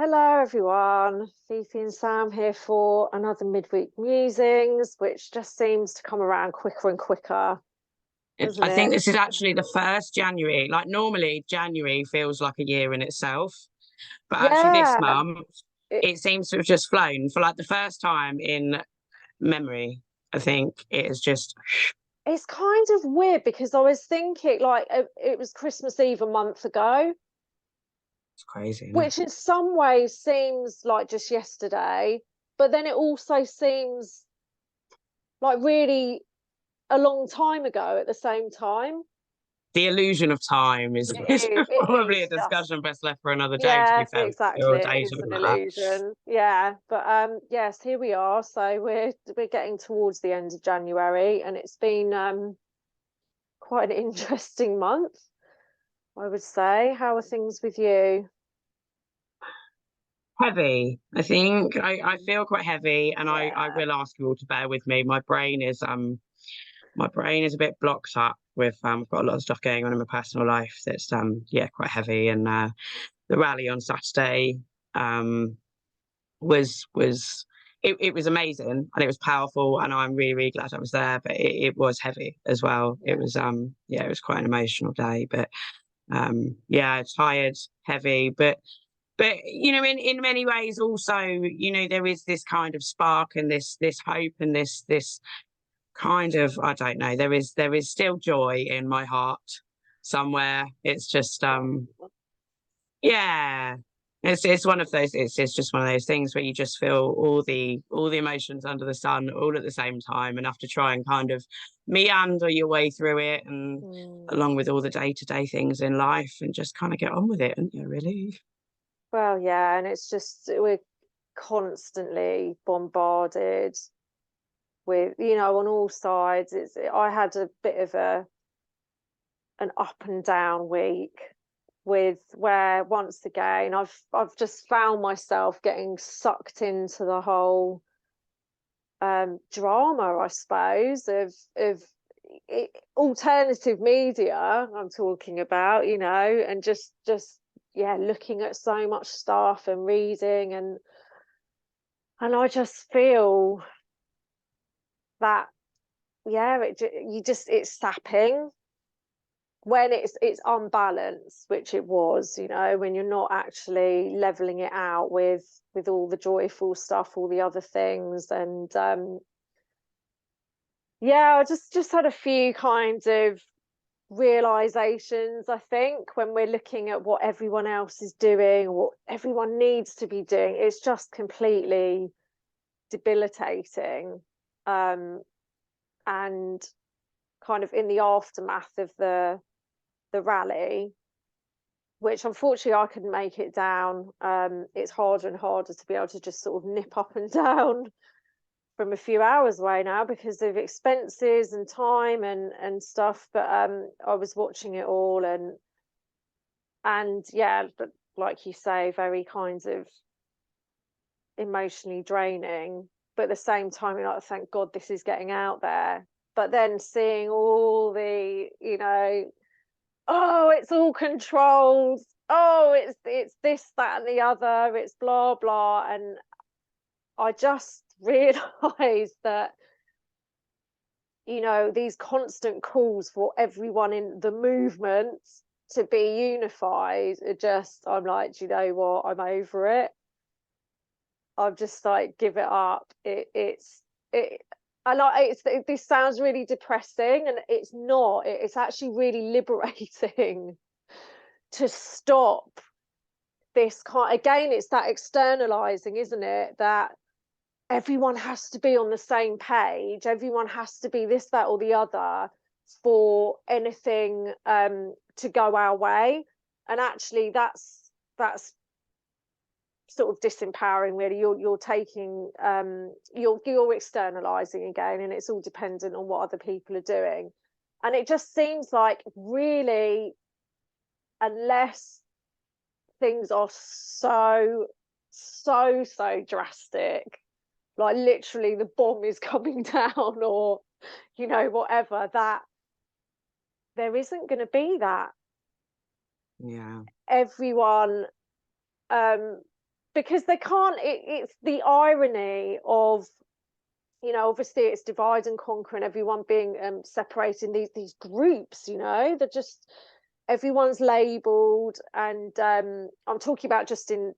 Hello, everyone. Fifi and Sam here for another Midweek Musings, which just seems to come around quicker and quicker, doesn't I think it? this is actually the first January. Like normally January feels like a year in itself, but actually this Yeah, month it, it seems to have just flown for like the first time in memory. I think it is just it's kind of weird because I was thinking like it was Christmas Eve a month ago, it's crazy, isn't it? which in some ways seems like just yesterday, but then it also seems like really a long time ago at the same time. The illusion of time is, It is is, it probably a is just discussion best left for another day, to be Yeah, fair, exactly. or a It day, is something an like that. illusion. Yeah, but yes, here we are. So we're getting towards the end of January, and it's been quite an interesting month, I would say. How are things with you? Heavy, I think. I feel quite heavy, and I Yeah. will ask you all to bear with me. My brain is a bit blocked up with I've got a lot of stuff going on in my personal life that's yeah, quite heavy. And the rally on Saturday was it was amazing and it was powerful, and I'm really, really glad I was there, but it was heavy as well. It Yeah. was yeah, it was quite an emotional day, but yeah, tired, heavy, but in many ways also, there is this kind of spark and this hope and this kind of, I don't know, there is still joy in my heart somewhere. It's just yeah, it's one of those, it's just one of those things where you just feel all the emotions under the sun all at the same time, and have to try and kind of meander your way through it, and Mm. along with all the day-to-day things in life, and just kind of get on with it, and you really. Well, yeah, and it's just we're constantly bombarded with, on all sides. I had a bit of an up and down week with where once again I've just found myself getting sucked into the whole drama, I suppose, of alternative media. I'm talking about, and just yeah, looking at so much stuff and reading, and I just feel that yeah, it's sapping when it's unbalanced, which it was, when you're not actually leveling it out with all the joyful stuff, all the other things. And yeah, I just had a few kinds of realizations, I think, when we're looking at what everyone else is doing, what everyone needs to be doing. It's just completely debilitating. And kind of in the aftermath of the rally, which unfortunately I couldn't make it down. It's harder and harder to be able to just sort of nip up and down from a few hours away now because of expenses and time and stuff. But I was watching it all, and yeah, but like you say, very kinds of emotionally draining. But at the same time, you're like, thank God this is getting out there. But then seeing all the, oh, it's all controlled. Oh, it's this, that, and the other. It's blah blah, and I just realised that these constant calls for everyone in the movement to be unified are just. I'm like, do you know what? I'm over it. I'm just like, give it up. It. And this sounds really depressing, and it's not. It's actually really liberating to stop this kind again. It's that externalizing, isn't it, that everyone has to be on the same page, everyone has to be this, that, or the other for anything to go our way. And actually that's sort of disempowering, really. You're taking you're externalizing again, and it's all dependent on what other people are doing. And it just seems like, really, unless things are so drastic, like literally the bomb is coming down, or whatever, that there isn't going to be that Yeah. everyone um because they can't, it's the irony of, you know, obviously it's divide and conquer and everyone being separated in these groups, you know, they're just, everyone's labeled. And I'm talking about just in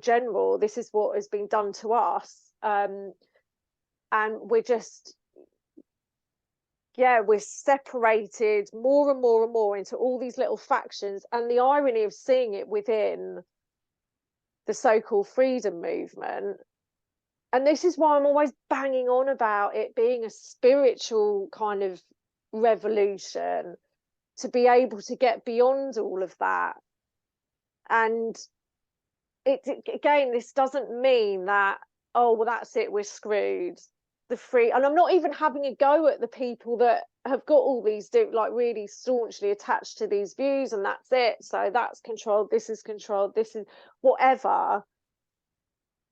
general, this is what has been done to us. And we're just, yeah, we're separated more and more and more into all these little factions. And the irony of seeing it within the so-called freedom movement, and this is why I'm always banging on about it being a spiritual kind of revolution, to be able to get beyond all of that. And again, this doesn't mean that, oh well, that's it, we're screwed. The free, and I'm not even having a go at the people that have got all these like really staunchly attached to these views, and that's it, so that's controlled, this is controlled, this is whatever.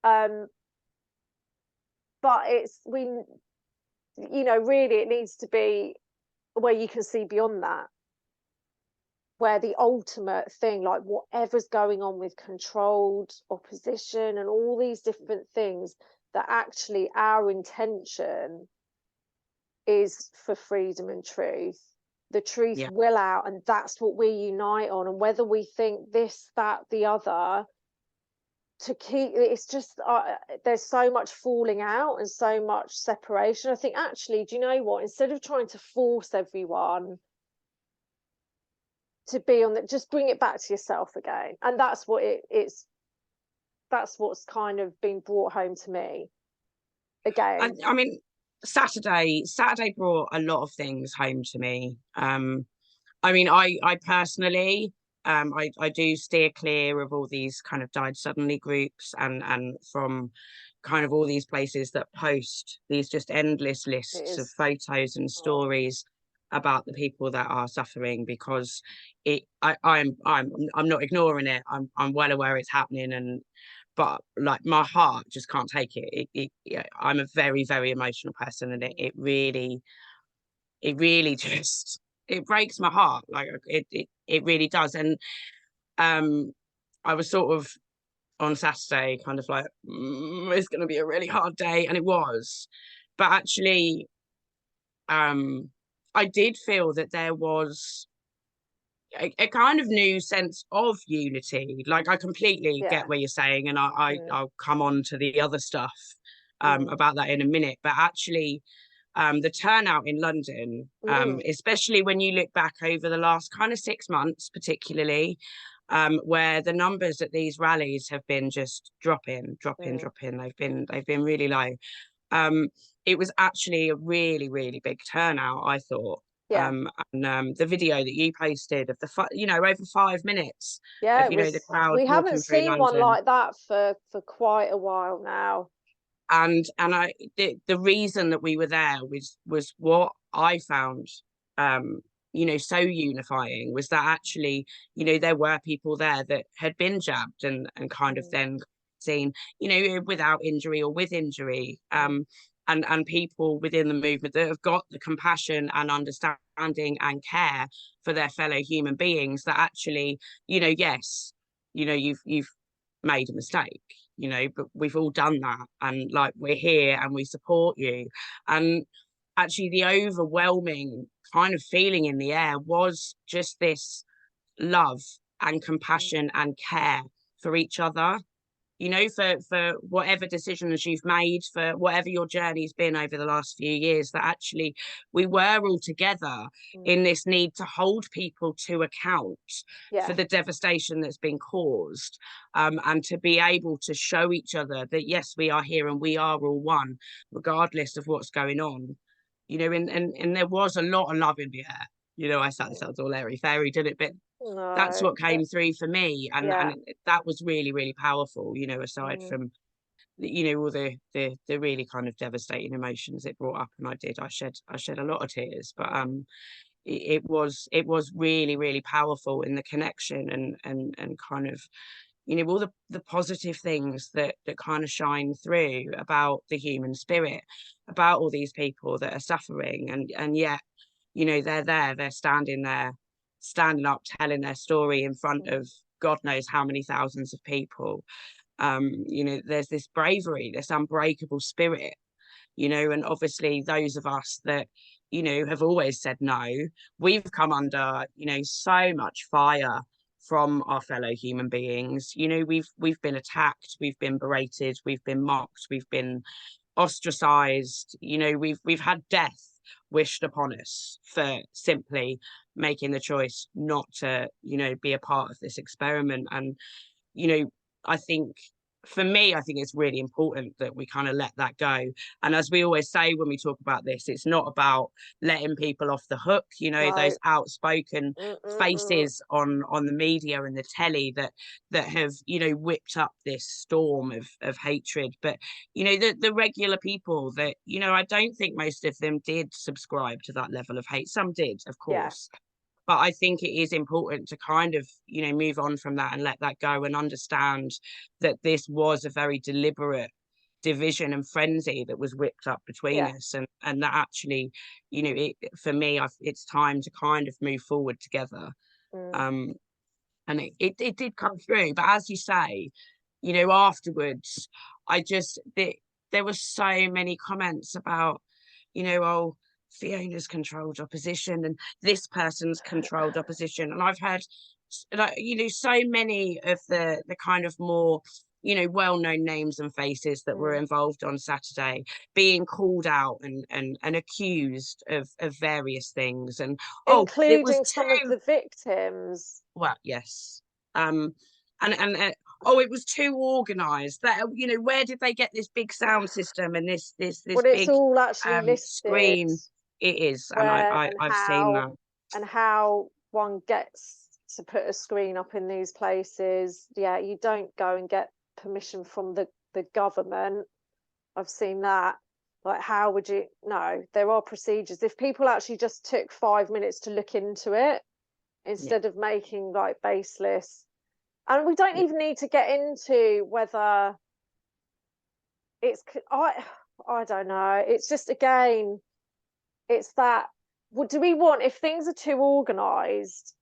But it's, we, you know, really it needs to be where you can see beyond that, where the ultimate thing, like whatever's going on with controlled opposition and all these different things, that actually our intention is for freedom and truth. The truth Yeah. will out, and that's what we unite on. And whether we think this, that, the other, to keep, it's just there's so much falling out and so much separation. I think actually, do you know what, instead of trying to force everyone to be on that, just bring it back to yourself again. And that's what it's, that's what's kind of been brought home to me again. I mean, Saturday brought a lot of things home to me. I mean, I personally, I do steer clear of all these kind of died suddenly groups, and from kind of all these places that post these just endless It lists of is, photos and oh, stories about the people that are suffering, because I'm not ignoring it. I'm well aware it's happening, and but like my heart just can't take it. Yeah, I'm a very, very emotional person, and it really just, it breaks my heart. Like it really does. And I was sort of on Saturday kind of like, it's going to be a really hard day, and it was. But actually, I did feel that there was a kind of new sense of unity. Like I completely yeah, get what you're saying, and mm, I'll come on to the other stuff mm, about that in a minute. But actually, the turnout in London, mm, especially when you look back over the last kind of 6 months, particularly, where the numbers at these rallies have been just dropping, dropping, mm, dropping. They've been really low. Um, it was actually a really, really big turnout, I thought. yeah, And the video that you posted of over 5 minutes yeah, of, it the was, crowd we haven't walking through seen one London. like that for quite a while now. And the reason that we were there was what I found, um so unifying, was that actually, there were people there that had been jabbed and kind of Mm, then seen, without injury or with injury, mm, and people within the movement that have got the compassion and understanding and care for their fellow human beings, that actually, yes, you've made a mistake, but we've all done that, and like, we're here and we support you. And actually, the overwhelming kind of feeling in the air was just this love and mm, compassion and care for each other, for whatever decisions you've made, for whatever your journey's been over the last few years, that actually we were all together mm, in this need to hold people to account yeah, for the devastation that's been caused, and to be able to show each other that, yes, we are here and we are all one, regardless of what's going on. And there was a lot of love in the air. I said, this mm, sounds all airy fairy, did it? But that's no, what came through for me, and yeah, that was really, really powerful, aside mm, from all the really kind of devastating emotions it brought up. And I shed a lot of tears, but mm, it was really, really powerful in the connection, and kind of, all the positive things that kind of shine through about the human spirit, about all these people that are suffering, and yet, they're standing there, standing up, telling their story in front mm, of God knows how many thousands of people. You know, there's this bravery, this unbreakable spirit, you know, and obviously those of us that, you know, have always said no, we've come under, you know, so much fire from our fellow human beings. You know, we've been attacked, we've been berated, we've been mocked, we've been ostracized, you know, we've had death wished upon us for simply making the choice not to, you know, be a part of this experiment. And you know, I think for me, I think it's really important that we kind of let that go. And as we always say when we talk about this, it's not about letting people off the hook, you know, No. those outspoken Mm-mm-mm. faces on the media and the telly that have, you know, whipped up this storm of hatred. But, you know, the regular people that, you know, I don't think most of them did subscribe to that level of hate. Some did, of Yeah. course, but I think it is important to kind of, you know, move on from that and let that go and understand that this was a very deliberate division and frenzy that was whipped up between Yeah. us, and that actually, you know, for me, it's time to kind of move forward together. Mm. um and it did come through, but as you say, you know, afterwards, there were so many comments about, you know, oh, Fiona's controlled opposition and this person's controlled opposition. And I've heard, like, you know, so many of the kind of more, you know, well-known names and faces that were Mm. involved on Saturday being called out and accused of various things. And oh, it was Including some of too the victims. well, yes. Um, and oh, it was too organised. That, you know, where did they get this big sound system and this Well, it's big all actually listed screen? It is, and where and I've seen that. how one gets to put a screen up in these places. Yeah, you don't go and get permission from the government. I've seen that. Like, how would you? No, there are procedures. If people actually just took 5 minutes to look into it Yeah, instead of making like baseless, and we don't yeah. even need to get into whether it's I don't know. It's just, again, it's that, what do we want if things are too organized?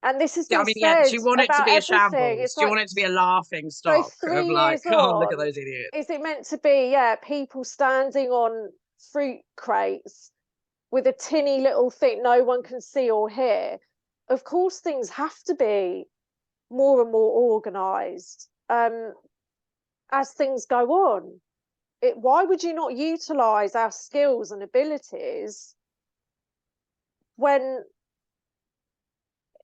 And this has Yeah, I been mean, yeah. Do said you want it to about be a everything. shambles? It's Do you like, want it to be a laughing so stock of 3 years like, oh, look at on, those idiots? is it meant to be, yeah, people standing on fruit crates with a tinny little thing no one can see or hear? Of course things have to be more and more organized as things go on. Why would you not utilize our skills and abilities when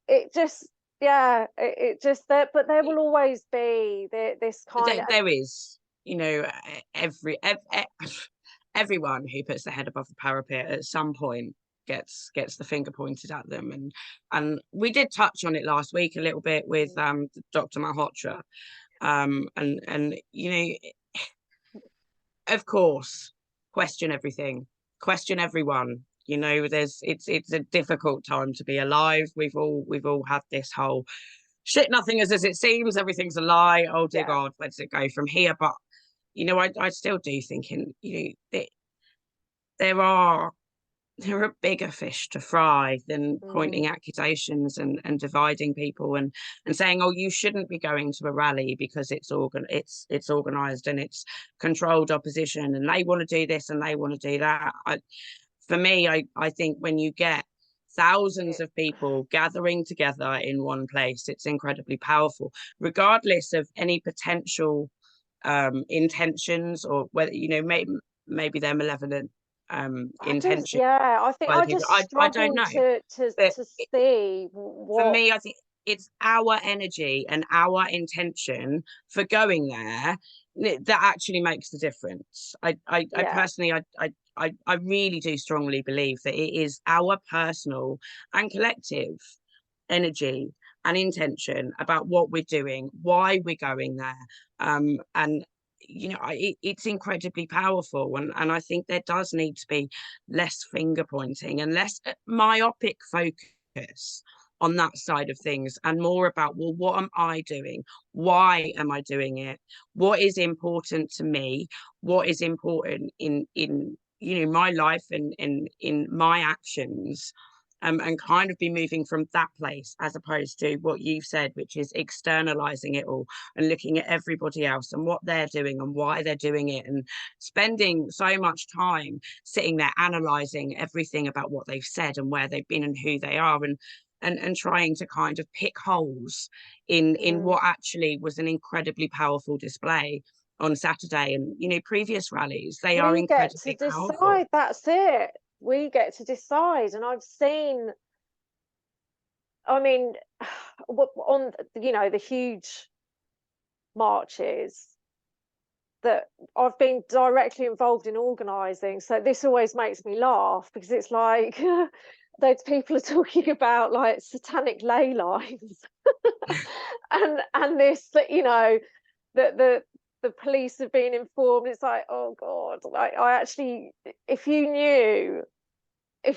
it just, yeah, it just there, but there will always be this kind of, There is, you know, everyone who puts their head above the parapet at some point gets the finger pointed at them. And we did touch on it last week a little bit with Dr. Malhotra. And you know, of course, question everything, question everyone. You know, it's a difficult time to be alive. We've all had this whole shit, nothing is as it seems, everything's a lie, oh dear yeah. god, where does it go from here? But you know, I still do think, in you know, there are there are bigger fish to fry than Mm. pointing accusations and dividing people and saying, oh, you shouldn't be going to a rally because it's organized and it's controlled opposition and they want to do this and they want to do that. For me, I think when you get thousands It, of people gathering together in one place, it's incredibly powerful, regardless of any potential intentions, or whether, you know, maybe they're malevolent I just, intention yeah, I think by the I people. just I don't struggle know, but to see for what, me, I think it's our energy and our intention for going there that actually makes the difference. I yeah, personally, I really do strongly believe that it is our personal and collective energy and intention about what we're doing, why we're going there, and you know, it's incredibly powerful, and I think there does need to be less finger pointing and less myopic focus on that side of things, and more about, well, what am I doing, why am I doing it, what is important to me, what is important in you know, my life and in my actions, and kind of be moving from that place, as opposed to what you've said, which is externalizing it all and looking at everybody else and what they're doing and why they're doing it, and spending so much time sitting there analyzing everything about what they've said and where they've been and who they are, and trying to kind of pick holes in what actually was an incredibly powerful display on Saturday. And previous rallies, they are We get to incredibly powerful. decide. That's it. We get to decide. And I've seen, I mean, on the huge marches that I've been directly involved in organising, so this always makes me laugh, because it's like those people are talking about like satanic ley lines and this, that that the police have been informed. It's like, oh god, like, I actually, if you knew, the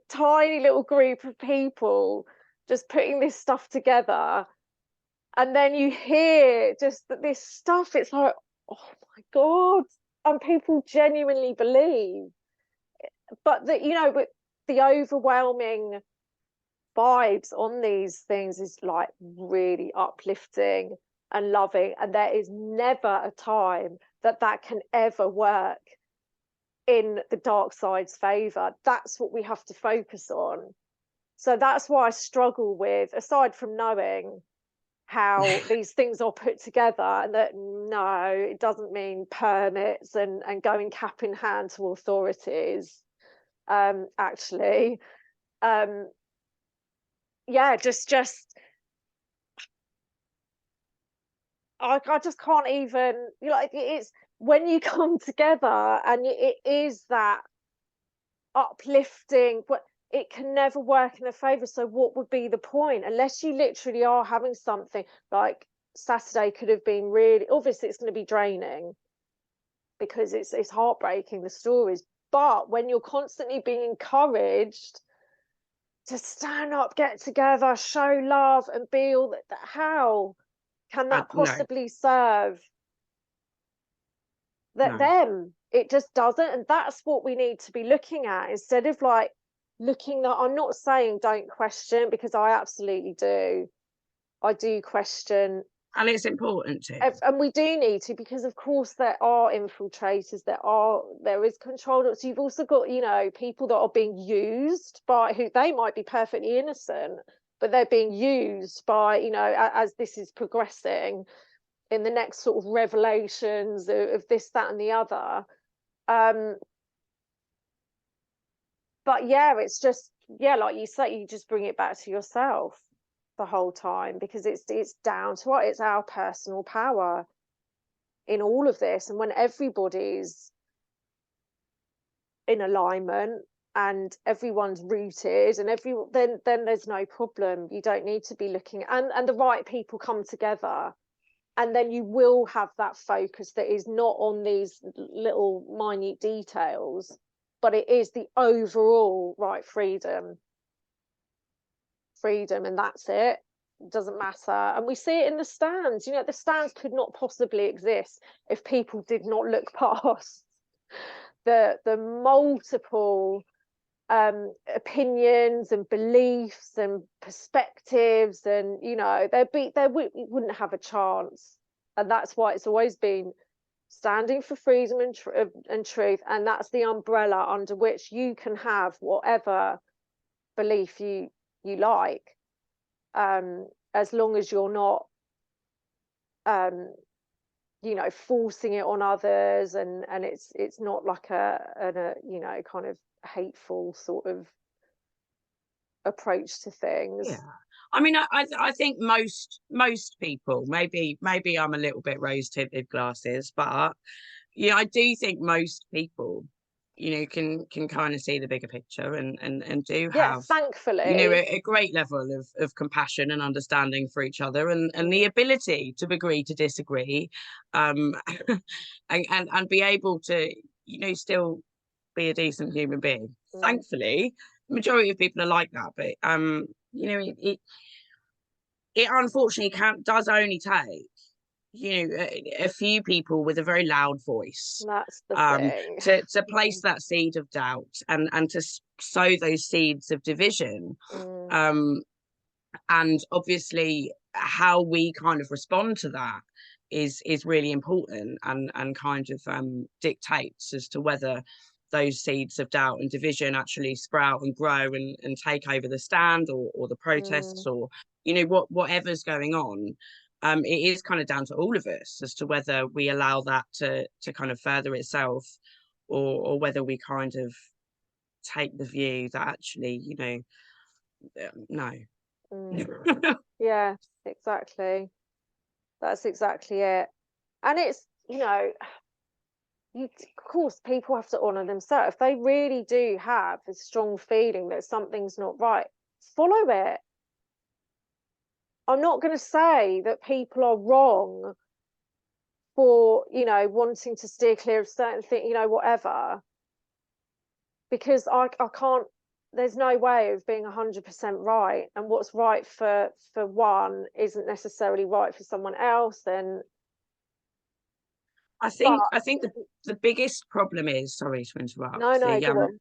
tiny little group of people just putting this stuff together, and then you hear just that this stuff, it's like, oh my god, and people genuinely believe. But but the overwhelming vibes on these things is like really uplifting and loving, and there is never a time that can ever work in the dark side's favor. That's what we have to focus on. So that's why I struggle with, aside from knowing how these things are put together, and that no, it doesn't mean permits and going cap in hand to authorities. Actually, yeah, just I just can't even, it's when you come together and it is that uplifting, but it can never work in a favor. So what would be the point, unless you literally are having something like Saturday could have been really, obviously it's going to be draining because it's heartbreaking, the stories, but when you're constantly being encouraged to stand up, get together, show love and be all that, how can that No, possibly serve no. them? It just doesn't. And that's what we need to be looking at, instead of like looking that, I'm not saying don't question, because I absolutely do. I do question, And it's important to. and we do need to, because of course there are infiltrators, there is control. So you've also got people that are being used by, who they might be perfectly innocent, but they're being used by, as this is progressing in the next sort of revelations of this, that and the other. But yeah, it's just, yeah, like you say, you just bring it back to yourself the whole time, because it's down to what, it's our personal power in all of this. And when everybody's in alignment and everyone's rooted, and then there's no problem. You don't need to be looking, and the right people come together, and then you will have that focus that is not on these little minute details, but it is the overall right freedom, and that's it. It doesn't matter. And we see it in the stands. The stands could not possibly exist if people did not look past the multiple opinions and beliefs and perspectives, and wouldn't have a chance. And that's why it's always been standing for freedom and truth, and that's the umbrella under which you can have whatever belief you like, as long as you're not forcing it on others, and it's not like a kind of hateful sort of approach to things. Yeah. I mean, I think most people, maybe I'm a little bit rose tinted glasses, but yeah, I do think most people, can kind of see the bigger picture, and do Yeah, have, thankfully. a great level of compassion and understanding for each other, and the ability to agree to disagree, um and be able to, still be a decent human being. Mm. Thankfully, the majority of people are like that, but it unfortunately does only take, a few people with a very loud voice, That's the thing. to place that seed of doubt, and to sow those seeds of division. Mm, And obviously how we kind of respond to that is really important, and kind of dictates as to whether those seeds of doubt and division actually sprout and grow and take over the stand, or the protests, mm, or whatever's going on. It is kind of down to all of us as to whether we allow that to kind of further itself, or whether we kind of take the view that actually, no. mm. Yeah, exactly. That's exactly it. And it's, of course, people have to honor themselves. If they really do have a strong feeling that something's not right, follow it. I'm not going to say that people are wrong for, wanting to steer clear of certain things, whatever, because I can't, there's no way of being 100% right, and what's right for one isn't necessarily right for someone else. And I but think I think the biggest problem is, sorry to no, interrupt, no, go on.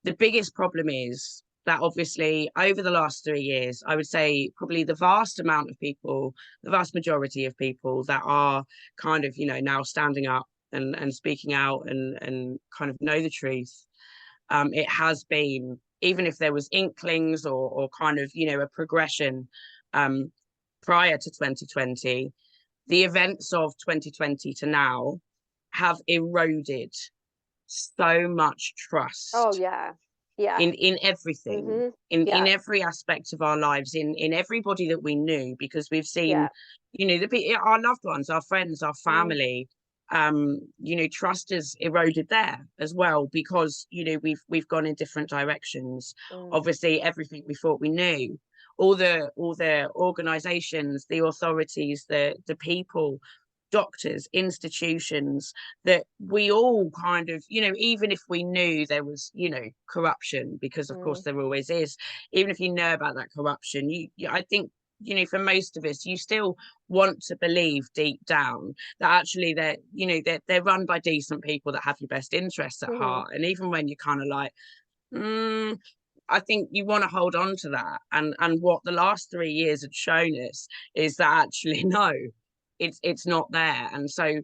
the biggest problem is that obviously over the last 3 years, I would say probably the vast amount of people, the vast majority of people that are kind of, now standing up and speaking out and kind of know the truth. It has been, even if there was inklings, or kind of, a progression um, prior to 2020, the events of 2020 to now have eroded so much Oh trust yeah, yeah. in everything, Mhm. in Yeah, every aspect of our lives, in everybody that we knew, because we've seen, yeah. our loved ones, our friends, our Mm, family. Trust has eroded there as well, because we've gone in different directions. mm, Obviously everything we thought we knew, all the organizations, the authorities, the people, doctors, institutions, that we all kind of, even if we knew there was, corruption, because of course mm, there always is, even if you know about that corruption, I think, for most of us, you still want to believe deep down that actually they're run by decent people that have your best interests at mhm. heart. And even when you're kind of like, mm, I think you want to hold on to that. And what the last 3 years have shown us is that actually no, it's not there. And so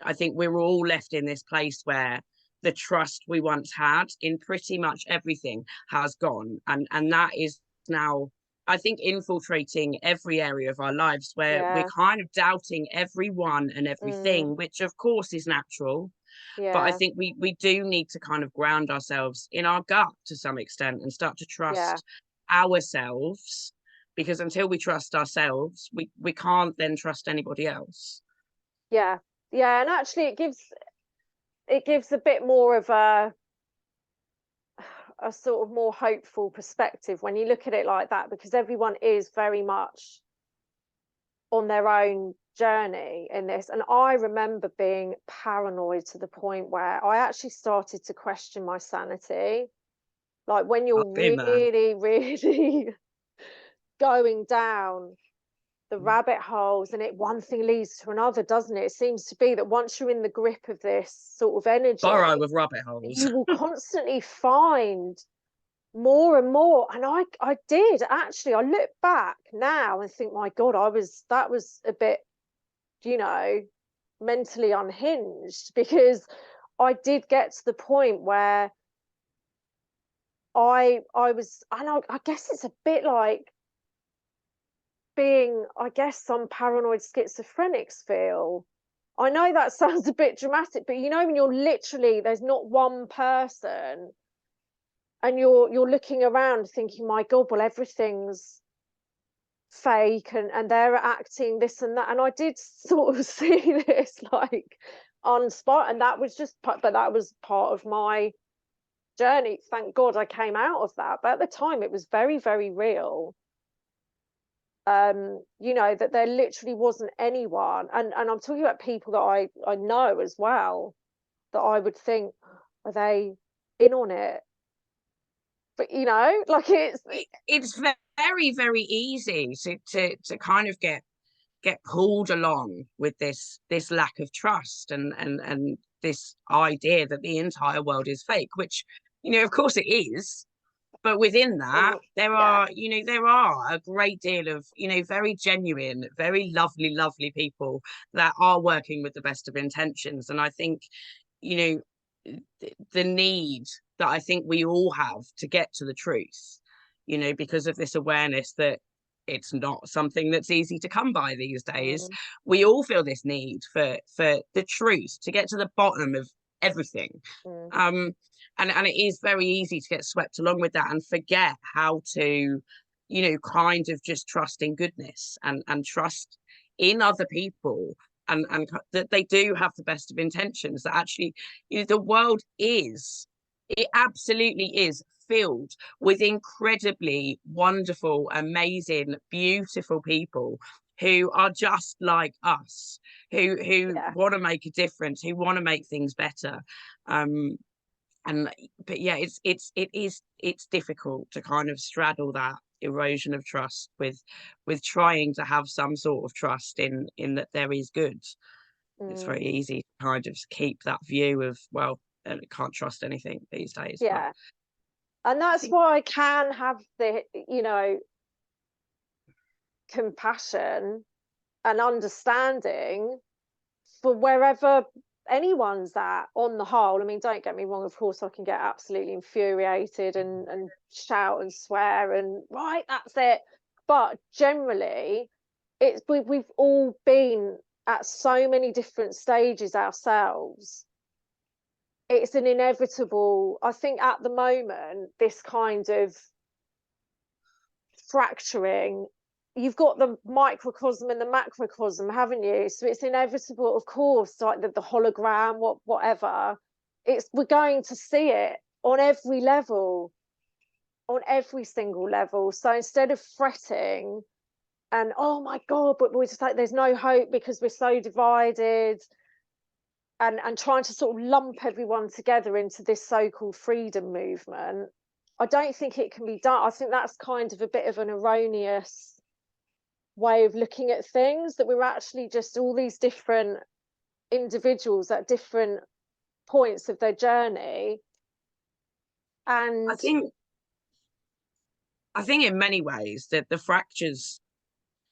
I think we're all left in this place where the trust we once had in pretty much everything has gone, and that is now, I think, infiltrating every area of our lives, where we're Yeah, kind of doubting everyone and mm, everything, which of course is natural. But I yeah, think we do need to kind of ground ourselves in our gut to some extent, and start to yeah, trust ourselves, because until we trust ourselves, we can't then trust anybody else. yeah, yeah. And actually, it gives a bit more of a sort of more hopeful perspective when you look at it like that, because everyone is very much on their own journey in this. And I remember being paranoid to the point where I actually started to question my sanity. Like when you're I've been there. really, really going down the rabbit holes, and one thing leads to another, doesn't it? It seems to be that once you're in the grip of this sort of energy, Burrow with rabbit holes. you will constantly find more and more. And I did actually. I look back now and think, my God, that was a bit, you know, mentally unhinged, because I did get to the point where I was, and I guess it's a bit like being, I guess, some paranoid schizophrenics feel. I know that sounds a bit dramatic, but when you're literally, there's not one person, and you're looking around thinking, my God, well, everything's fake, and they're acting this and that. And I did sort of see this like on spot, and that was just, but that was part of my journey. Thank God I came out of that. But at the time, it was very, very real. That there literally wasn't anyone, and I'm talking about people that I know as well, that I would think, are they in on it? But like it's It's very, very easy to kind of get get pulled along with this lack of trust and this idea that the entire world is fake, which, of course it is. But within that, there Yeah. are, there are a great deal of, very genuine, very lovely people that are working with the best of intentions. And I think, the need that I think we all have to get to the truth, because of this awareness that it's not something that's easy to come by these days. We all feel this need for the truth, to get to the bottom of everything. And it is very easy to get swept along with that and forget how to, kind of just trust in goodness and trust in other people, and that they do have the best of intentions, that actually, the world it absolutely is filled with incredibly wonderful, amazing, beautiful people who are just like us, who want to make a difference, who want to make things better. But yeah, it's difficult to kind of straddle that erosion of trust with trying to have some sort of trust in that there is good. It's very easy to kind of keep that view of, well, I can't trust anything these days. Yeah. And that's why I can have the, compassion and understanding for wherever anyone's at on the whole. I mean, don't get me wrong, of course I can get absolutely infuriated and shout and swear and right, that's it. But generally, we've all been at so many different stages ourselves. It's an inevitable, I think at the moment, this kind of fracturing, you've got the microcosm and the macrocosm, haven't you? So it's inevitable, of course, like the hologram, whatever. We're going to see it on every level, on every single level. So instead of fretting and oh my God, but we're just like there's no hope because we're so divided, and trying to sort of lump everyone together into this so-called freedom movement, I don't think it can be done. I think that's kind of a bit of an erroneous way of looking at things, that we're actually just all these different individuals at different points of their journey. And I think in many ways that the fractures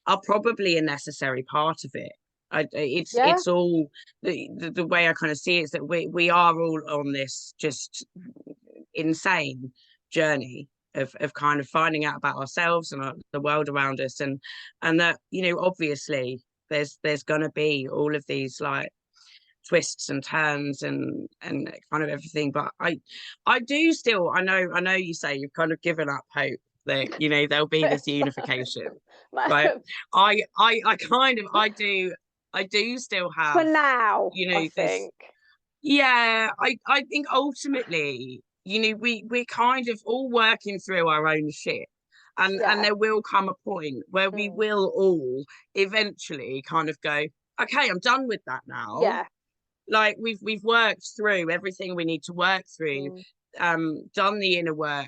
are probably a necessary part of it. It's all the way I kind of see it is that we are all on this just insane journey of kind of finding out about ourselves and the world around us, and that obviously there's going to be all of these like twists and turns and kind of everything, but I do still, I know you say you've kind of given up hope that there'll be this unification, right? I kind of I do still have, for now, I this. think. Yeah, I think ultimately, we're kind of all working through our own shit. And there will come a point where we will all eventually kind of go, okay, I'm done with that now. Yeah. Like we've worked through everything we need to work through, done the inner work,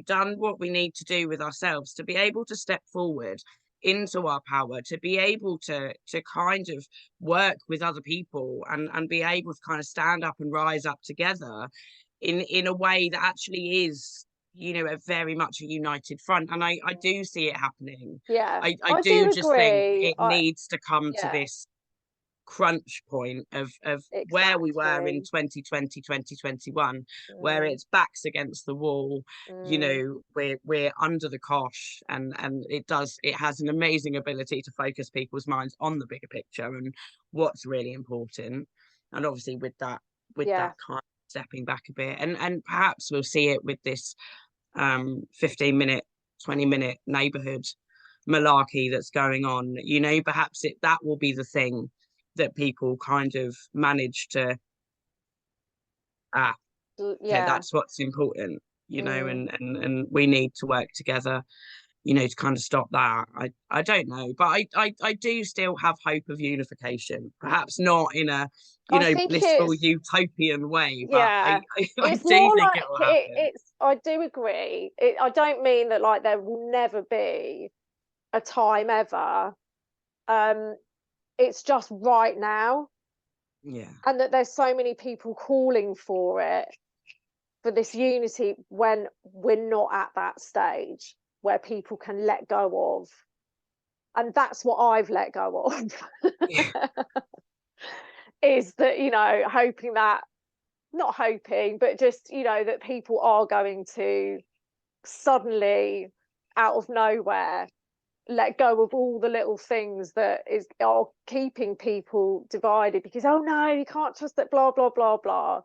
done what we need to do with ourselves to be able to step forward into our power, to be able to kind of work with other people and be able to kind of stand up and rise up together in a way that actually is a very much a united front. And I do see it happening. Yeah, I do do just think agree. it needs to come to this crunch point of where we were in 2020 2021, where it's backs against the wall. We're under the cosh, and it has an amazing ability to focus people's minds on the bigger picture and what's really important. And obviously with that kind of stepping back a bit, and perhaps we'll see it with this 15-minute 20-minute neighborhood malarkey that's going on. Perhaps that will be the thing that people kind of manage to okay, that's what's important, and we need to work together, to kind of stop that. I don't know, but I do still have hope of unification, perhaps not in a blissful utopian way, but I it's do more think like it will happen. I do agree. I don't mean that like there will never be a time ever it's just right now, Yeah. and that there's so many people calling for it, for this unity, when we're not at that stage where people can let go of. And that's what I've let go of. Yeah. Is that, hoping that, not hoping, but just, that people are going to suddenly, out of nowhere, let go of all the little things that are keeping people divided, because, oh no, you can't trust that, blah blah blah blah.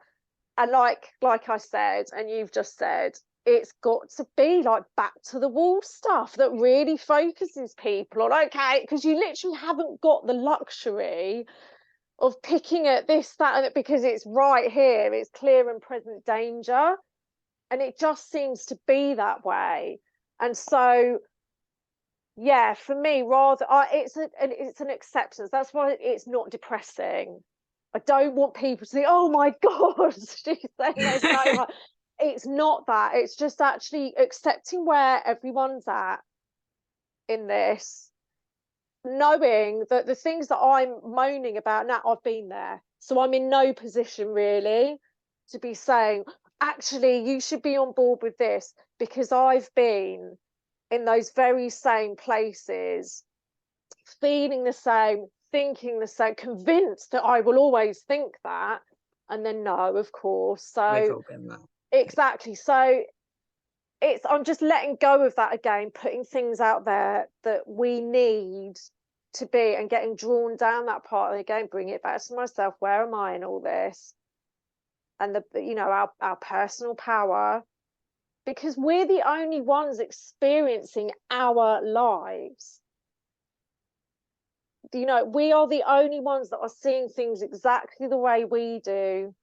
And like I said, and you've just said, it's got to be like back to the wall stuff that really focuses people on, okay, because you literally haven't got the luxury of picking at this, that, and it, because it's right here, it's clear and present danger, and it just seems to be that way. And so, yeah, for me, rather, it's an acceptance. That's why it's not depressing. I don't want people to think, oh my god, she's saying there's no hope. It's not that. It's just actually accepting where everyone's at in this, knowing that the things that I'm moaning about now, I've been there. So I'm in no position really to be saying, actually, you should be on board with this, because I've been in those very same places, feeling the same, thinking the same, convinced that I will always think that, and then no, of course. We've So all been there. exactly. So I'm just letting go of that again, putting things out there that we need to be, and getting drawn down that part, and again bring it back to myself. Where am I in all this? And our personal power, because we're the only ones experiencing our lives. We are the only ones that are seeing things exactly the way we do,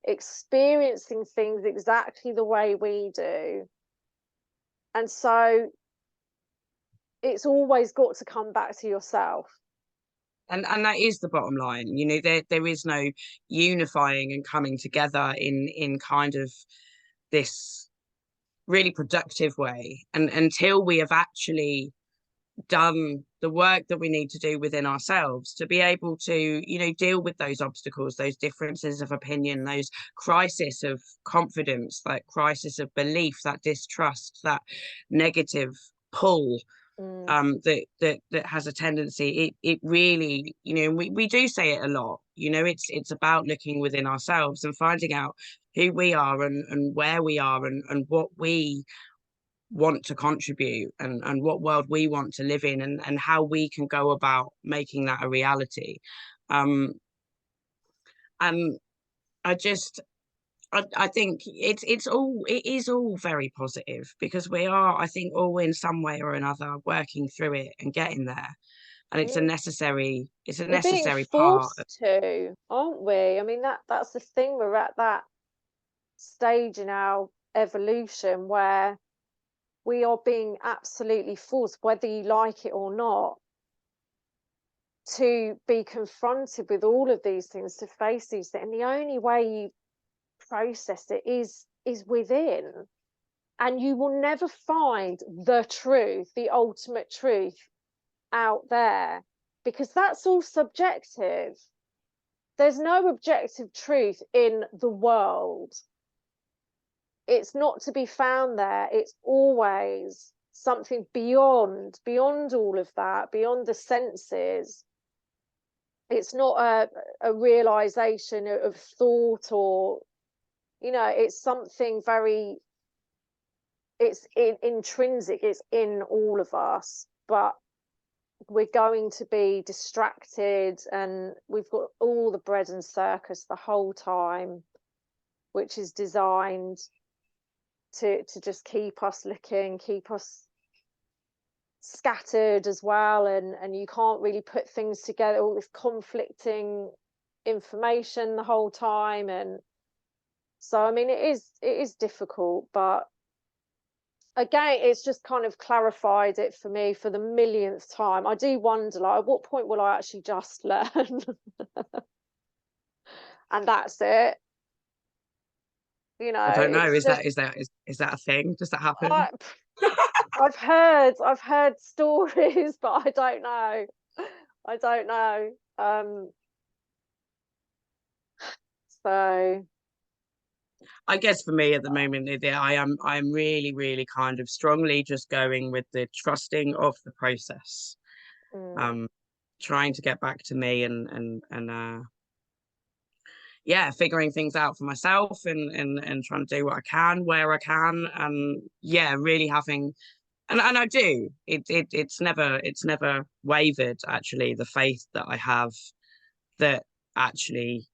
experiencing things exactly the way we do. And so it's always got to come back to yourself. And that is the bottom line. There is no unifying and coming together in kind of this really productive way, and until we have actually done the work that we need to do within ourselves to be able to deal with those obstacles, those differences of opinion, those crisis of confidence, that crisis of belief, that distrust, that negative pull, that has a tendency, it really, we do say it a lot, it's about looking within ourselves and finding out who we are, and where we are, and what we want to contribute, and what world we want to live in, and how we can go about making that a reality. And I think it is all very positive, because we are, I think, all in some way or another working through it and getting there, and it's a necessary We're being part. forced to, aren't we? I mean, that's the thing. We're at that stage in our evolution where we are being absolutely forced, whether you like it or not, to be confronted with all of these things, to face these things. And the only way you process it is within. And you will never find the truth, the ultimate truth, out there, because that's all subjective. There's no objective truth in the world. It's not to be found there. It's always something beyond all of that, beyond the senses. It's not a realization of thought, or it's something very, it's intrinsic, it's in all of us. But we're going to be distracted, and we've got all the bread and circus the whole time, which is designed to just keep us looking, keep us scattered as well, and you can't really put things together, all this conflicting information the whole time. And so, I mean, it is difficult, but again, it's just kind of clarified it for me for the millionth time. I do wonder, like, at what point will I actually just learn? And that's it. I don't know. It's Is just, that a thing? Does that happen? I've heard stories, but I don't know. I don't know. So I guess for me at the moment, I'm really kind of strongly just going with the trusting of the process. mm, Um, trying to get back to me and yeah, figuring things out for myself and trying to do what I can where I can, and yeah, really having and I do. It's never wavered, actually, the faith that I have that actually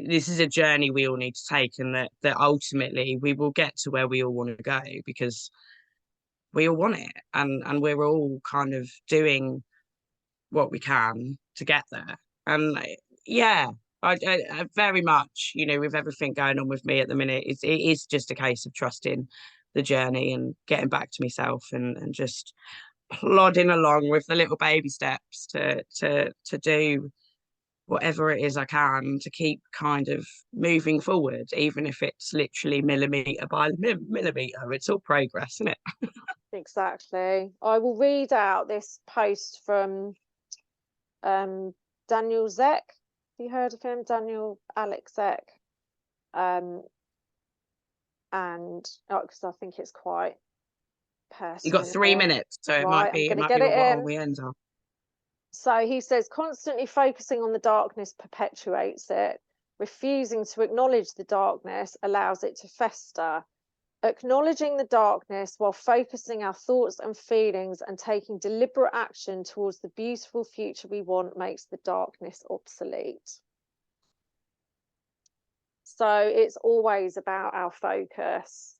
this is a journey we all need to take, and that ultimately we will get to where we all want to go, because we all want it, and we're all kind of doing what we can to get there. And yeah, I very much, with everything going on with me at the minute, it is just a case of trusting the journey and getting back to myself, and just plodding along with the little baby steps to do whatever it is I can to keep kind of moving forward, even if it's literally millimeter by millimeter. It's all progress, isn't it? exactly. I will read out this post from Daniel Zek. Have you heard of him? Daniel Alex Zek. And because I think it's quite You got personal a 3 minutes, so it might right, I'm be it going to might get be it what in. we end on. So he says, constantly focusing on the darkness perpetuates it. Refusing to acknowledge the darkness allows it to fester. Acknowledging the darkness while focusing our thoughts and feelings and taking deliberate action towards the beautiful future we want makes the darkness obsolete. So it's always about our focus,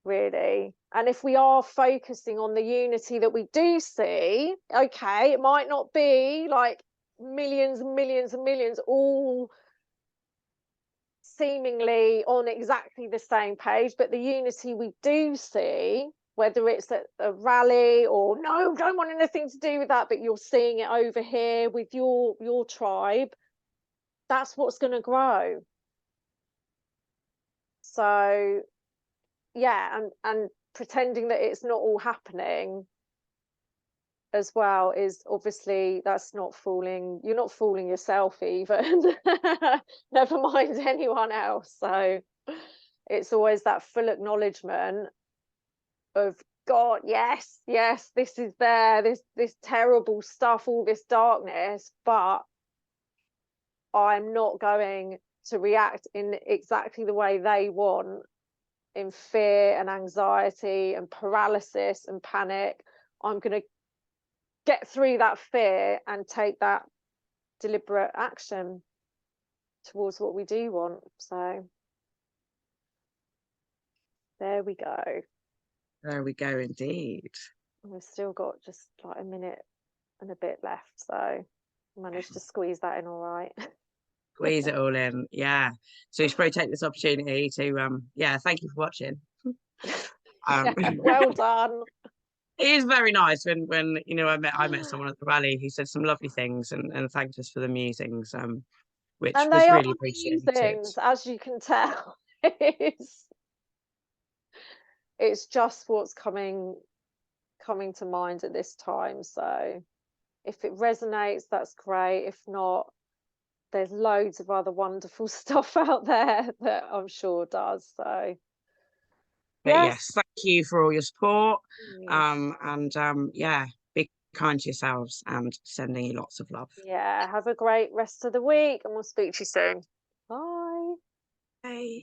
really. And if we are focusing on the unity that we do see, okay, it might not be like millions and millions and millions all seemingly on exactly the same page, but the unity we do see, whether it's at a rally or no, don't want anything to do with that, but you're seeing it over here with your tribe, that's what's going to grow. So yeah, and pretending that it's not all happening as well is obviously, that's not fooling, you're not fooling yourself even. Never mind anyone else. So it's always that full acknowledgement of God, yes, yes, this is there, this terrible stuff, all this darkness, but I'm not going to react in exactly the way they want, in fear and anxiety and paralysis and panic. I'm going to get through that fear and take that deliberate action towards what we do want. So there we go. There we go, indeed. We've still got just like a minute and a bit left, so managed to squeeze that in all right. Squeeze it all in, yeah. So you should probably take this opportunity to yeah, thank you for watching. Yeah, um well done. It is very nice when I met someone at the rally who said some lovely things and thanked us for the musings, which And was they are really appreciated. musings, as you can tell. It's just what's coming to mind at this time. So if it resonates, that's great. If not, there's loads of other wonderful stuff out there that I'm sure does. So But yes. yes, thank you for all your support. Mm. And yeah, be kind to yourselves, and sending you lots of love. Yeah, have a great rest of the week and we'll speak to you soon. Bye. Bye.